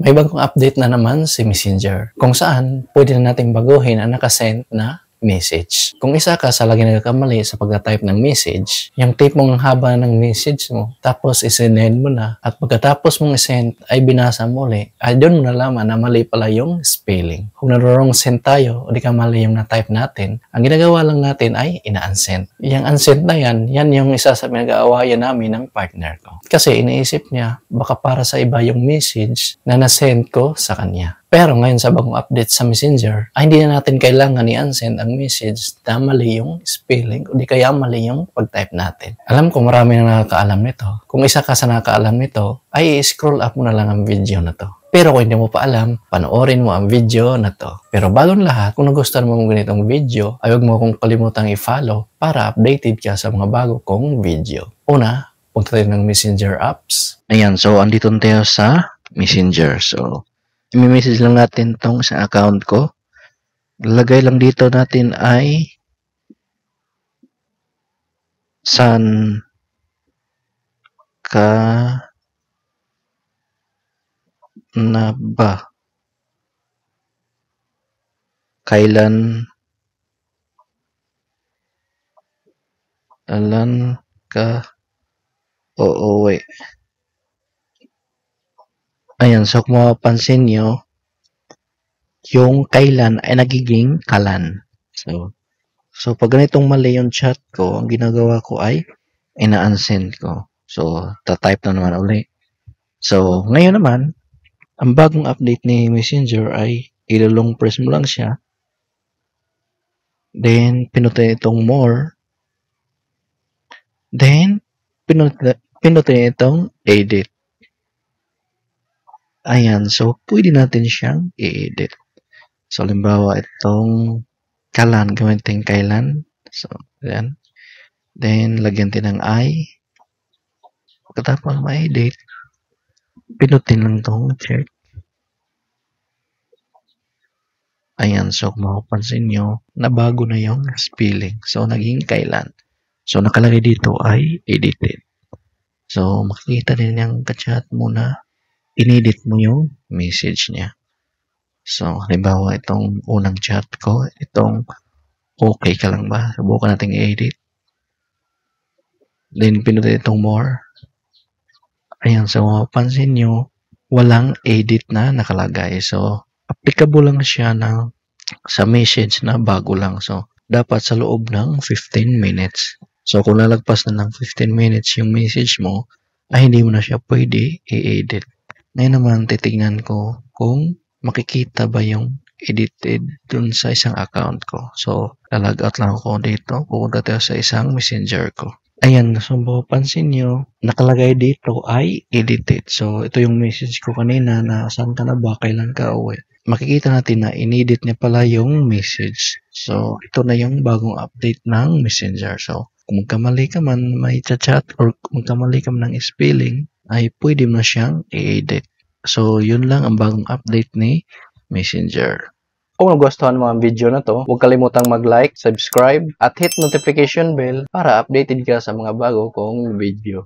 May bagong update na naman si Messenger kung saan pwede na nating baguhin ang nakasend na message. Kung isa ka sa lagi nagkakamali sa pagka-type ng message, yung type mong haba ng message mo, tapos isend mo na, at pagkatapos mong isend ay binasa mo ulit, ay doon mo nalaman na mali pala yung spelling. Kung narorong send tayo, o di ka mali yung na-type natin, ang ginagawa lang natin ay ina-unsend. Yung unsend na yan yung isa sa pinag-aawayan namin ng partner ko. Kasi iniisip niya, baka para sa iba yung message na na-send ko sa kanya. Pero ngayon sa bagong update sa Messenger, ay hindi na natin kailangan i-unsend ang message na mali yung spelling o di kaya mali yung pag-type natin. Alam ko marami na nakakaalam nito. Kung isa ka sa nakakaalam nito, ay scroll up mo na lang ang video na to. Pero kung hindi mo pa alam, panoorin mo ang video na to. Pero bagong lahat, kung nagustuhan mo mong ganitong video, ay huwag mo kong kalimutang i-follow para updated ka sa mga bago kong video. Una, punta tayo ng Messenger apps. Ayan, so andito tayo sa Messenger. So, i-message lang natin tong sa account ko. Lagay lang dito natin ay san ka na ba? Kailan ka uuwi? Ayan, so kung mapapansin nyo, yung kailan ay nagiging kalan. So pag ganitong mali yung chat ko, ang ginagawa ko ay ina-unsend ko. So, ta-type na naman uli. So, ngayon naman, ang bagong update ni Messenger ay ilulong press mo lang siya. Then, pinutin itong more. Then, pinutin itong edit. Ayan, so pwede natin siyang i-edit. So, halimbawa itong kalan, gawin natin kailan. So, ayan. Then, lagyan din ng I. Pagkatapos ma-edit, pinutin lang itong check. Ayan, so kung mapapansin nyo, nabago na yung spelling. So, naging kailan. So, nakalagay dito ay edited. So, makikita din yung kachat mo na inedit mo yung message niya. So, halimbawa itong unang chat ko, itong okay ka lang ba? Subukan natin i-edit. Then, pinutin itong more. Ayan, so mapapansin nyo, walang edit na nakalagay. So, applicable lang siya sa message na bago lang. So, dapat sa loob ng 15 minutes. So, kung lalagpas na ng 15 minutes yung message mo, ay hindi mo na siya pwede i-edit. Ngayon naman, titignan ko kung makikita ba yung edited dun sa isang account ko. So, lalag out lang ako dito. Pupunta tayo sa isang messenger ko. Ayan, so mapapansin nyo, nakalagay dito ay edited. So, ito yung message ko kanina na saan ka na ba, kailan ka uwi. Makikita natin na inedit niya pala yung message. So, ito na yung bagong update ng Messenger. So, kung magkamali ka man may chat or kung magkamali ka man ng spelling, ay pwede mo siyang i-edit. So, yun lang ang bagong update ni Messenger. Kung nagustuhan mo ang video na to, huwag kalimutang mag-like, subscribe, at hit notification bell para updated ka sa mga bago kong video.